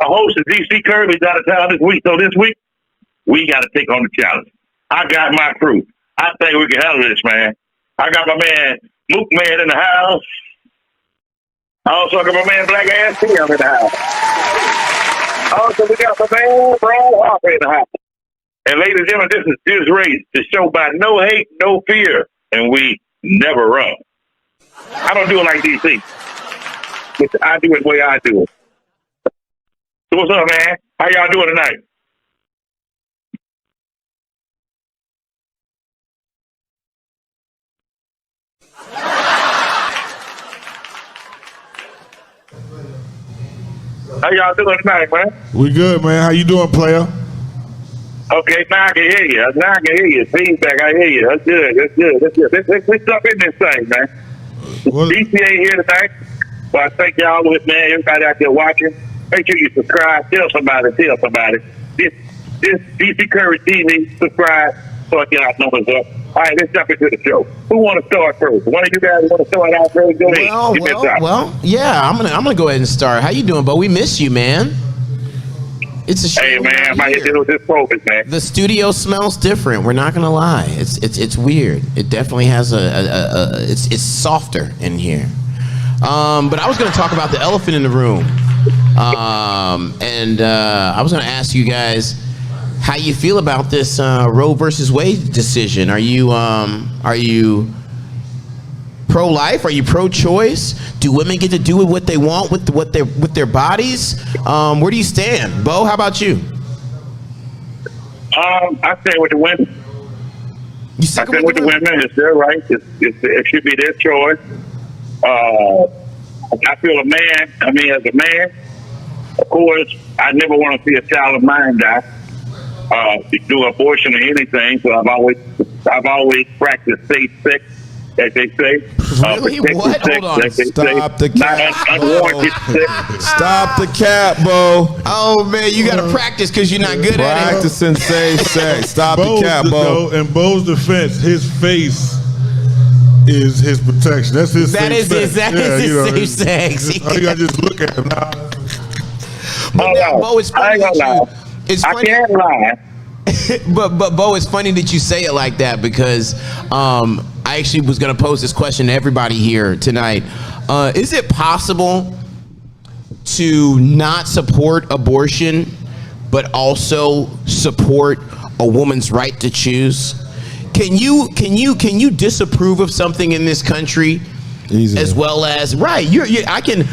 host of DC Kirby's out of town this week. So this week, we got to take on the challenge. I got my crew. I think we can handle this, man. I got my man, Mook Man in the house. I also got my man, Black Ass Tim in the house. Also, we got my man, Harper in the house. And ladies and gentlemen, this is DisRace, the show by no hate, no fear, and we never run. I don't do it like DC, but I do it the way I do it. So what's up, man? How y'all doing tonight? How y'all doing tonight, man? We good, man. How you doing, player? Okay, now I can hear you. Now I can hear you. Feedback, I hear you. That's good. That's good. That's good. Let's jump in this thing, man. DC ain't here tonight. Well, I thank y'all with, man. Everybody out there watching. Make sure you subscribe. Tell somebody. This DC Curry TV. Subscribe so I get our numbers up. All right, let's jump into the show. Who want to start first? One of you guys want to start out first? Go ahead. Well, yeah, I'm gonna go ahead and start. How you doing, Bo? We miss you, man. It's a shame. Hey, man, I'm out here dealing with this focus, man. The studio smells different. We're not gonna lie. It's weird. It definitely has it's softer in here. But I was gonna talk about the elephant in the room. And I was gonna ask you guys how you feel about this Roe versus Wade decision. Are you pro-life? Are you pro-choice? Do women get to do what they want with their bodies? Where do you stand, Bo? How about you? I stand with the women. You stand with the women. It's their right. It should be their choice. I feel as a man, of course, I never want to see a child of mine die. Do abortion or anything, so I've always practiced safe sex, as they say. Really? What? Sex, hold on. Stop the cap. Unwarranted sex. Stop the cap, Bo. Oh man, you gotta practice because you're not good at it. Practicing safe sex. Stop the cap, Bo. In Bo's defense, his face is his protection. That's his That safe is sex. his safe sex. You gotta just look at him now. But now, Bo, it's funny that you. It's I funny. can't lie. but Bo, it's funny that you say it like that because I actually was going to pose this question to everybody here tonight. Is it possible to not support abortion, but also support a woman's right to choose? Can you disapprove of something in this country? Easily. As well as I can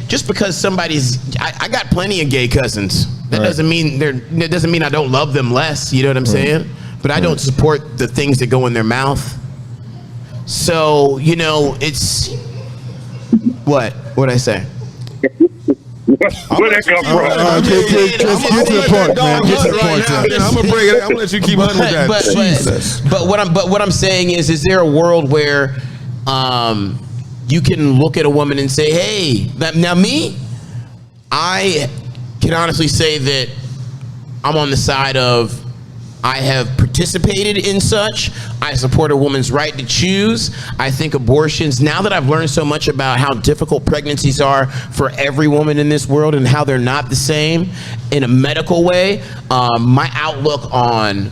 just because I got plenty of gay cousins. That doesn't mean I don't love them less. You know what I'm saying? But I don't support the things that go in their mouth. So it's what'd I say? Where'd that come from? Get to the point, man. Get to the point. I'm gonna bring it. I'm gonna let you keep hunting with that. Jesus. But what I'm saying is there a world where you can look at a woman and say, hey, now me, I can honestly say that I'm on the side of I have participated in such. I support a woman's right to choose. I think abortions, now that I've learned so much about how difficult pregnancies are for every woman in this world and how they're not the same in a medical way, my outlook on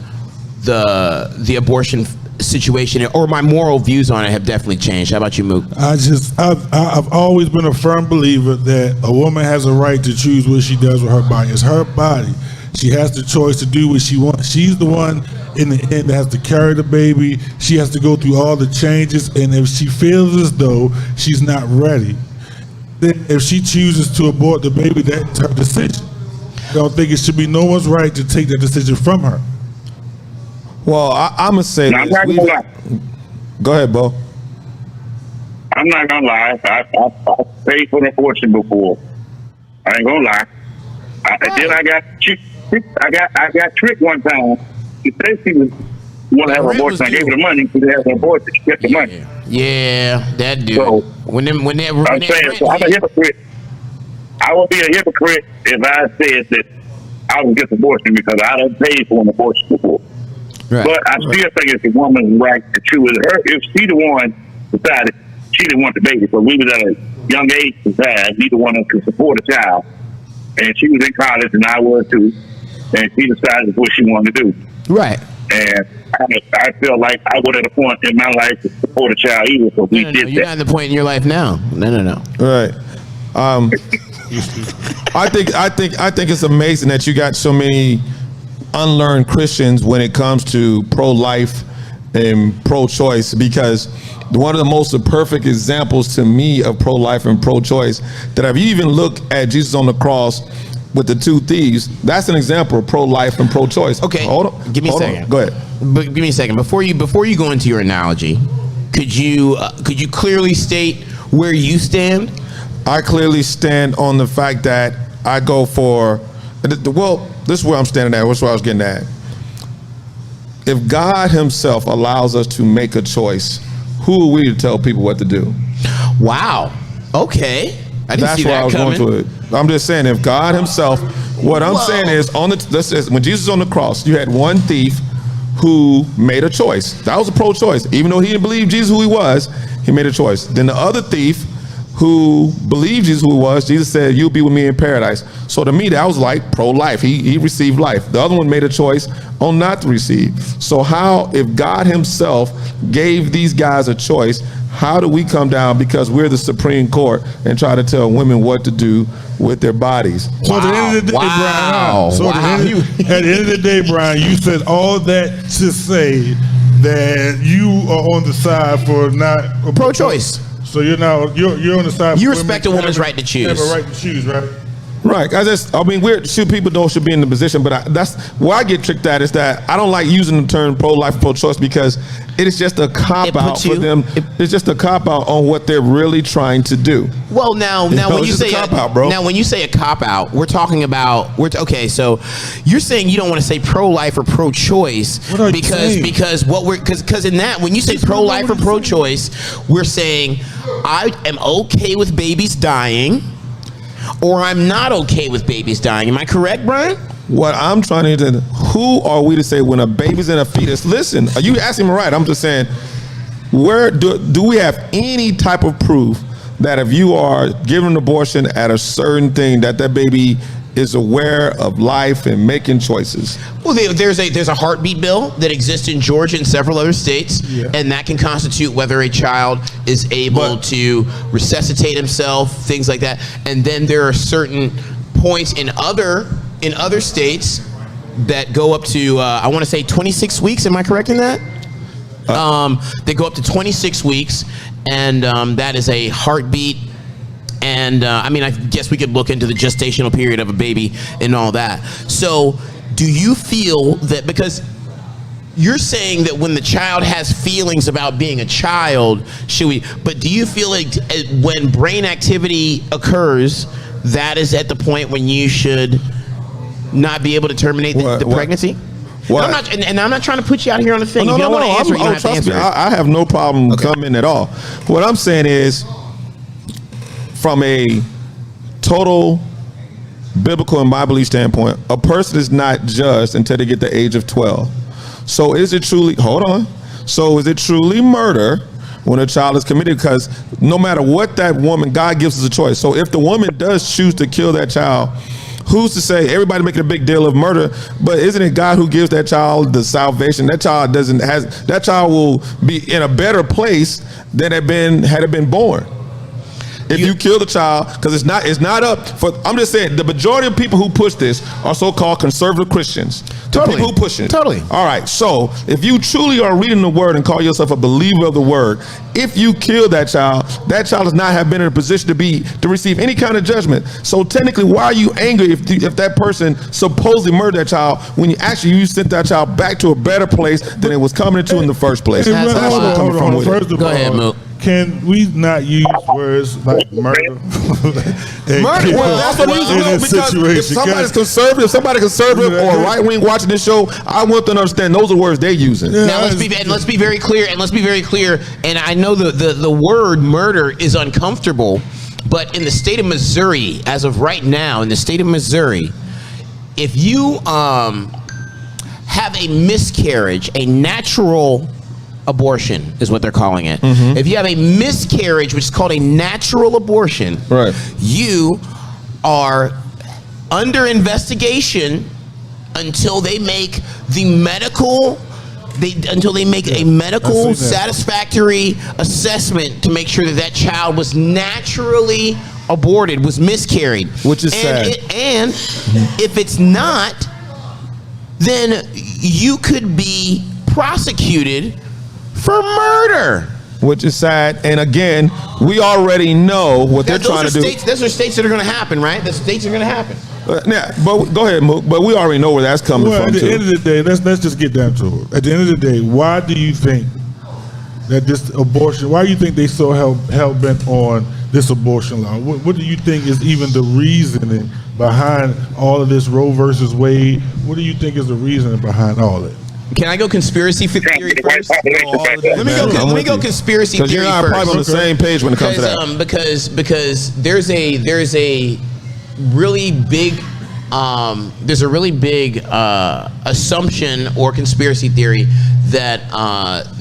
the abortion situation or my moral views on it have definitely changed. How about you, Mook? I've always been a firm believer that a woman has a right to choose what she does with her body. It's her body. She has the choice to do what she wants. She's the one in the end that has to carry the baby. She has to go through all the changes, and if she feels as though she's not ready, then if she chooses to abort the baby, that's her decision. I don't think it should be no one's right to take that decision from her. Well, I'm gonna say I'm not gonna lie. Go ahead, Bo. I'm not gonna lie. I paid for an abortion before. I ain't gonna lie. Then I got tricked one time. She said she was want to have an abortion. I gave her the money to have an abortion. She kept the money. Yeah, that dude. So, I'm saying, so I'm a hypocrite. I would be a hypocrite if I said that I would get an abortion because I done paid for an abortion before. Right. But I still think it's the woman's right to choose. If she the one decided she didn't want the baby, so we was at a young age to decide neither one of us could support a child. and she was in college, and I was too, and she decided what she wanted to do. Right. And I feel like I was at a point in my life to support a child either, so we did that. You're not at the point in your life now. No. Right. I think it's amazing that you got so many unlearned Christians when it comes to pro-life and pro-choice, because one of the most perfect examples to me of pro-life and pro-choice, that if you even look at Jesus on the cross with the 2 thieves, that's an example of pro-life and pro-choice. Okay, hold on. Give me a second. Go ahead. But give me a second. Before you go into your analogy, could you clearly state where you stand? I clearly stand on the fact that I go for, well, this is where I'm standing at. That's where I was getting at. If God himself allows us to make a choice, who are we to tell people what to do? Wow. Okay. I didn't see that coming. That's where I was going to it. I'm just saying, if God himself, what I'm saying is, when Jesus was on the cross, you had one thief who made a choice. That was a pro-choice. Even though he didn't believe Jesus who he was, he made a choice. Then the other thief who believed Jesus who he was, Jesus said, you'll be with me in paradise. So to me, that was like pro-life. He received life. The other one made a choice on not to receive. So how, if God himself gave these guys a choice, how do we come down because we're the Supreme Court and try to tell women what to do with their bodies? So at the end of the day, Brian, at the end of the day, Brian, you said all that to say that you are on the side for not pro-choice. So you're on the side. You respect a woman's right to choose. Have a right to choose, right? Right. People should be in the position, but that's where I get tricked at, is that I don't like using the term pro-life, pro-choice, because it is just a cop-out for them. It's just a cop-out on what they're really trying to do. Well, now when you say a cop-out, bro. Now when you say a cop-out, we're talking about okay. So you're saying you don't want to say pro-life or pro-choice because in that, when you say pro-life or pro-choice, we're saying I am okay with babies dying, or I'm not okay with babies dying. Am I correct, Brian? What I'm trying to do, who are we to say when a baby's in a fetus? Listen, are you asking me right? I'm just saying, where do we have any type of proof that if you are given an abortion at a certain thing, that baby is aware of life and making choices? Well, there's a heartbeat bill that exists in Georgia and several other states, and that can constitute whether a child is able to resuscitate himself, things like that. And then there are certain points in other states that go up to I want to say 26 weeks. Am I correct in that? They go up to 26 weeks, and that is a heartbeat. And I guess we could look into the gestational period of a baby and all that. So do you feel that, because you're saying that when the child has feelings about being a child, but do you feel like when brain activity occurs, that is at the point when you should not be able to terminate the pregnancy? And I'm not trying to put you out here on the thing. If you don't want to answer, you don't have to answer. I have no problem coming at all. What I'm saying is, from a total biblical and Bible standpoint, a person is not judged until they get the age of 12. So is it truly murder when a child is committed? Because no matter what that woman, God gives us a choice. So if the woman does choose to kill that child, who's to say? Everybody making a big deal of murder, but isn't it God who gives that child the salvation? That child will be in a better place than had it been born. If you kill the child, because it's not up for. I'm just saying, the majority of people who push this are so-called conservative Christians. Totally. People who push it. Totally. All right. So if you truly are reading the word and call yourself a believer of the word, if you kill that child does not have been in a position to receive any kind of judgment. So technically, why are you angry if that person supposedly murdered that child when you sent that child back to a better place than it was coming into in the first place? Hold on. First of Go all, ahead, Mook. Can we not use words like murder? Murder? Well, that's what we use, because if somebody's conservative or right-wing watching this show, I want them to understand those are words they're using. Now let's be very clear. And I know the word murder is uncomfortable, but in the state of Missouri, as of right now, if you have a miscarriage, a natural abortion is what they're calling it. Mm-hmm. If you have a miscarriage, which is called a natural abortion, right, you are under investigation until they make the medical. Until they make a medical satisfactory assessment to make sure that that child was naturally aborted, was miscarried. Which is sad. And if it's not, then you could be prosecuted for murder. Which is sad. And again, we already know what they're trying to do. Those are states that are going to happen, right? The states are going to happen. Yeah, but go ahead, Mook. But we already know where that's coming from. At the too. end of the day, let's just get down to it. At the end of the day, why do you think that this abortion? Why do you think they so hell bent on this abortion law? What do you think is even the reasoning behind all of this Roe versus Wade? What do you think is the reasoning behind all of it? Can I go conspiracy theory first? Let me go conspiracy theory first. Because you're not probably on the same page when it comes to that. Because there's a really big assumption or conspiracy theory that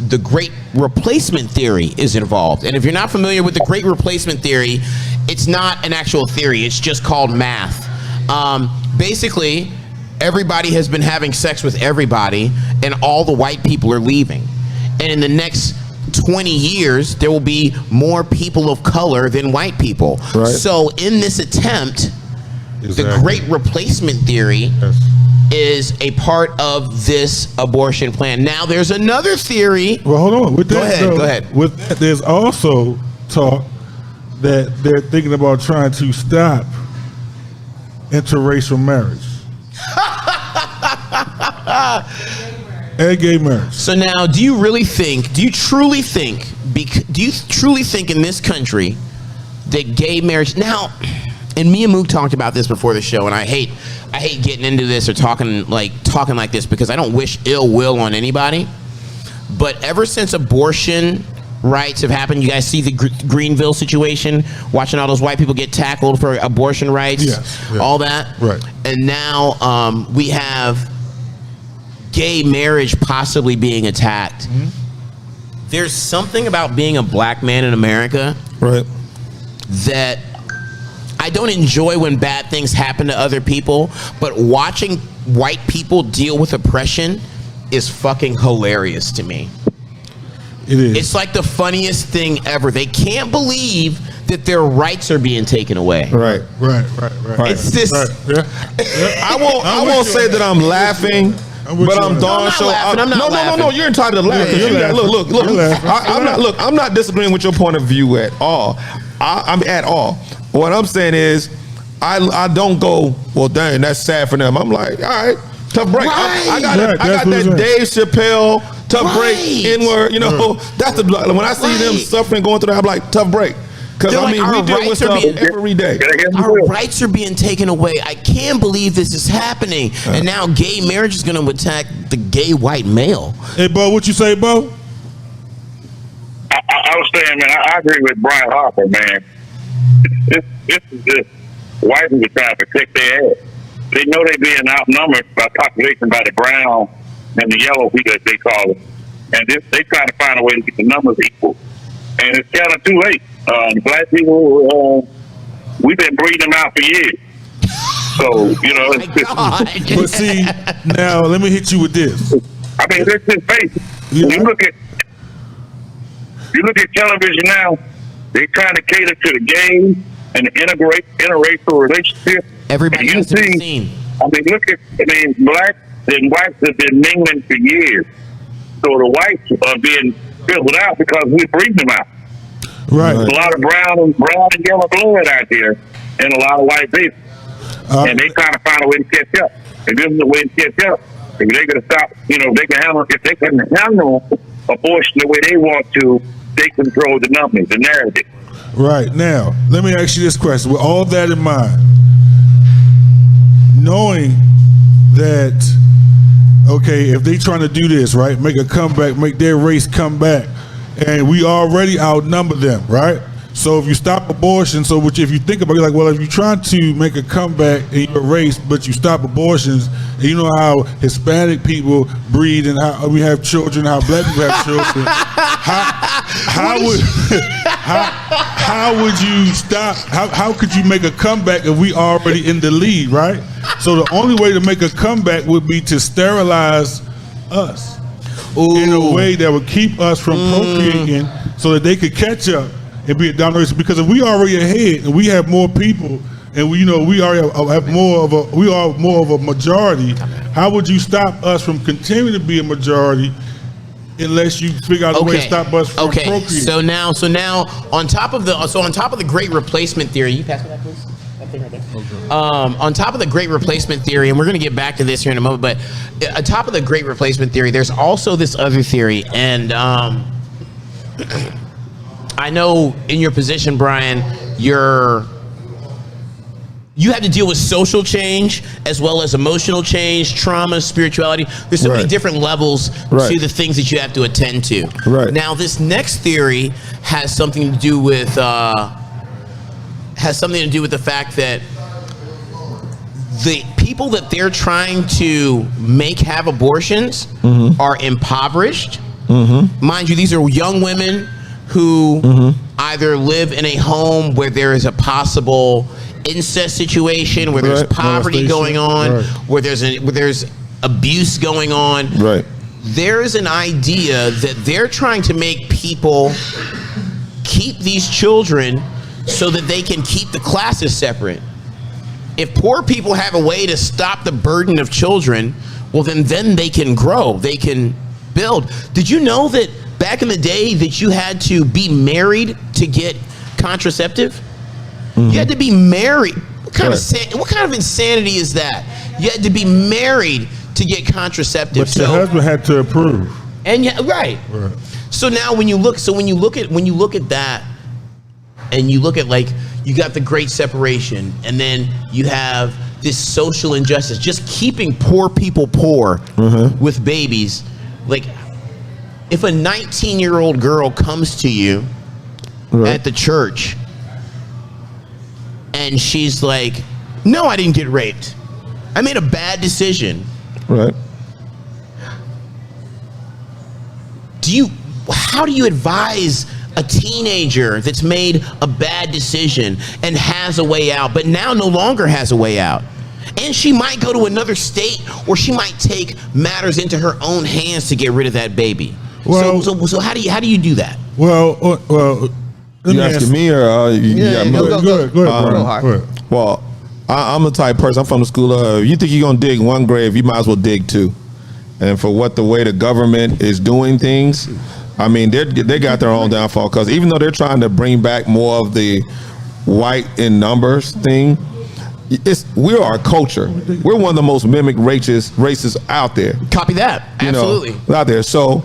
the Great Replacement Theory is involved. And if you're not familiar with the Great Replacement Theory, it's not an actual theory. It's just called math. Basically, everybody has been having sex with everybody, and all the white people are leaving. And in the next 20 years, there will be more people of color than white people. Right. So in this attempt, the Great Replacement Theory is a part of this abortion plan. Now, there's another theory. Well, hold on. With that, go ahead. With that, there's also talk that they're thinking about trying to stop interracial marriage. And gay marriage. So now, do you truly think in this country that gay marriage now? And me and Mook talked about this before the show, and I hate getting into this or talking like this because I don't wish ill will on anybody. But ever since abortion rights have happened, you guys see the Greenville situation, watching all those white people get tackled for abortion rights, all that. Right. And now we have gay marriage possibly being attacked. Mm-hmm. There's something about being a black man in America, right, that I don't enjoy when bad things happen to other people, but watching white people deal with oppression is fucking hilarious to me. It is. It's like the funniest thing ever. They can't believe that their rights are being taken away. right. It's this. Right. Yeah. I won't say that I'm laughing, but I'm darn sure. No. You're entitled to laugh. Look. I'm not disagreeing with your point of view at all. I'm at all. What I'm saying is, I don't go, well, dang, that's sad for them. I'm like, all right, tough break. Right. I got that Dave Chappelle tough break inward. You know, that's the when I see them suffering, going through that, I'm like, tough break. Because I mean, we deal with stuff every day. Our rights are being taken away. I can't believe this is happening. And now gay marriage is going to attack the gay white male. Hey, Bo, what you say, Bo? I was saying, man, I agree with Brian Harper, man. This is just white people trying to protect their ass. They know they're being outnumbered by population by the brown and the yellow people, as they call it. And they trying to find a way to get the numbers equal. And it's kind of too late. Black people, we've been breeding them out for years. So, you know. But see, now let me hit you with this. I mean, let's just face it. Yeah. You look at television now, they're trying to cater to the gays and the interracial relationship. Everybody has to be seen. I mean, blacks and whites have been mingling for years. So the whites are being fizzled out because we're breeding them out. Right. There's a lot of brown and yellow blood out there and a lot of white people. And they trying to find a way to catch up. And this is the way to catch up. If they're going to stop, if they can handle abortion the way they want to, they control the numbers, the narrative. Right. Now, let me ask you this question. With all that in mind, knowing that, okay, if they trying to do this, right, make a comeback, make their race come back, and we already outnumber them, right? So if you stop abortion, if you think about it, like, well, if you're trying to make a comeback in your race, but you stop abortions, and you know how Hispanic people breed and how we have children, how black people have children, how would you stop? How could you make a comeback if we already in the lead, right? So the only way to make a comeback would be to sterilize us in a way that would keep us from procreating, so that they could catch up and be a domination. Because if we already ahead and we have more people, and we are more of a majority, how would you stop us from continuing to be a majority unless you figure out a way to stop us from procreating? So now on top of the great replacement theory, you pass me that, please. That thing right there. Okay. On top of the great replacement theory, and we're going to get back to this here in a moment, but on top of the great replacement theory, there's also this other theory, and I know in your position, Brian, you have to deal with social change as well as emotional change, trauma, spirituality. There's so many different levels to the things that you have to attend to. Right. Now, this next theory has something to do with the fact that the people that they're trying to make have abortions are impoverished. Mind you, these are young women who either live in a home where there is a possible incest situation, where there's poverty going on, where there's abuse going on. Right. There's an idea that they're trying to make people keep these children so that they can keep the classes separate. If poor people have a way to stop the burden of children, well, then they can grow, they can build. Did you know that back in the day that you had to be married to get contraceptive? You had to be married. What kind of insanity is that? You had to be married to get contraceptive. But your husband had to approve. And right. So now when you look at that, and you look at, like, you got the great separation, and then you have this social injustice, just keeping poor people poor with babies. Like, if a 19-year-old girl comes to you at the church and she's like, no, I didn't get raped, I made a bad decision. Right. How do you advise a teenager that's made a bad decision and has a way out, but now no longer has a way out? And she might go to another state, or she might take matters into her own hands to get rid of that baby. Well, so how do you do that? Well, you asking me or Go ahead. Well, I'm the type of person. I'm from the school of, you think you're gonna dig one grave, you might as well dig two. And for the way the government is doing things, I mean, they got their own downfall, because even though they're trying to bring back more of the white in numbers thing, we are a culture. We're one of the most mimicked races out there. Copy that. Absolutely. Out there. So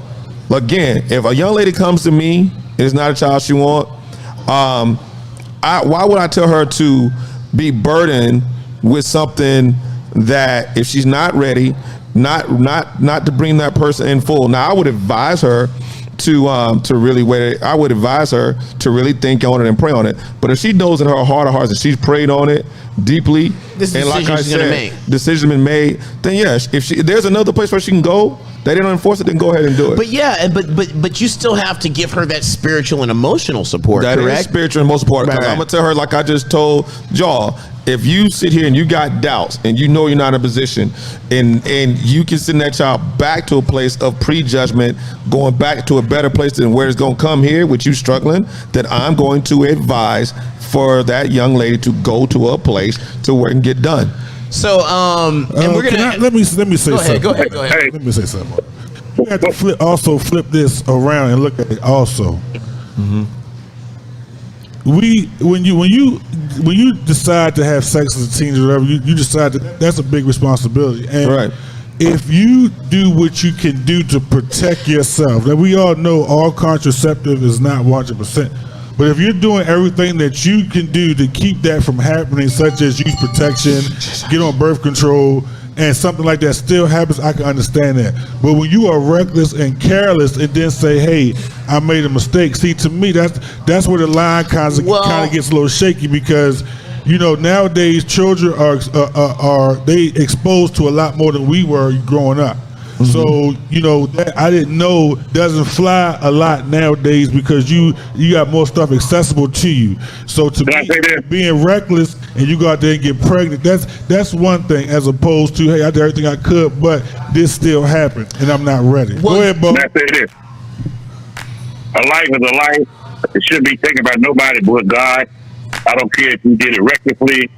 again, if a young lady comes to me and is not a child she wants, why would I tell her to be burdened with something that, if she's not ready, not to bring that person in full? Now, I would advise her to really wait. I would advise her to really think on it and pray on it. But if she knows in her heart of hearts that she's prayed on it deeply, and like I said, decision been made, then yes, if there's another place where she can go, they didn't enforce it, then go ahead and do it. But yeah, but you still have to give her that spiritual and emotional support. That correct? is spiritual and emotional support. Because I'm gonna tell her, like I just told y'all, if you sit here and you got doubts and you know you're not in a position, and you can send that child back to a place of prejudgment, going back to a better place than where it's going to come here with you struggling, then I'm going to advise for that young lady to go to a place to where it can get done. So, and we're gonna let me say something. Go ahead. Let me say something. We have to flip this around and look at it also. When you decide to have sex as a teenager or whatever, you decide that's a big responsibility. And if you do what you can do to protect yourself, now we all know all contraceptive is not 100%. But if you're doing everything that you can do to keep that from happening, such as use protection, get on birth control, and something like that still happens, I can understand that. But when you are reckless and careless and then say, hey, I made a mistake, see, to me, that's where the line kind of gets a little shaky, because, you know, nowadays children are they exposed to a lot more than we were growing up. So that I didn't know doesn't fly a lot nowadays because you got more stuff accessible to you. So to me, being reckless and you go out there and get pregnant, that's one thing as opposed to, hey, I did everything I could, but this still happened and I'm not ready. Go ahead, Bo. I say this: a life is a life. It shouldn't be taken by nobody but God. I don't care if you did it recklessly,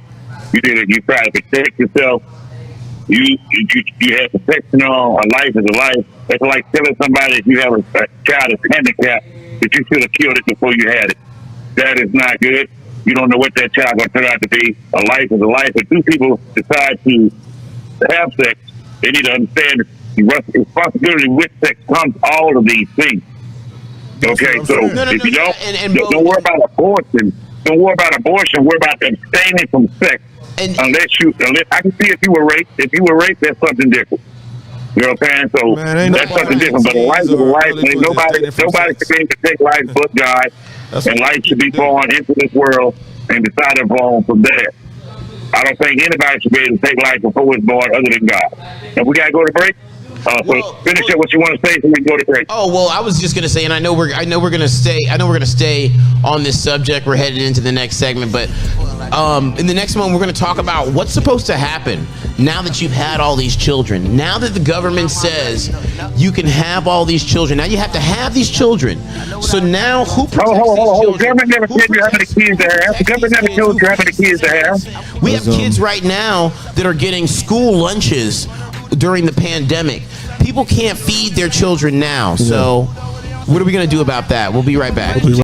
you try to protect yourself. You have protection on. A life is a life. It's like telling somebody if you have a child that's handicapped that you should have killed it before you had it. That is not good. You don't know what that child going to turn out to be. A life is a life. If two people decide to have sex, they need to understand the responsibility with sex comes all of these things. Okay, so if you don't worry about abortion. Don't worry about abortion. Worry about abstaining from sex. Unless I can see if you were raped. If you were raped, that's something different. You know what I'm saying? So that's something different. But a life is a life. Nobody should be able to take life but God. And life should be born into this world and decided upon from there. I don't think anybody should be able to take life before it's born other than God. And we gotta go to break. So finish up what you want to say so we can go to break. Oh well, I was just gonna say, and I know we're gonna stay on this subject. We're headed into the next segment, but in the next one we're gonna talk about what's supposed to happen now that you've had all these children. Now that the government says you can have all these children, now you have to have these children. So now who protects these children? The government never told you how many kids to have. The government never told you how many kids to have. We have kids right now that are getting school lunches during the pandemic. People can't feed their children now. So what are we going to do about that? We'll be right back.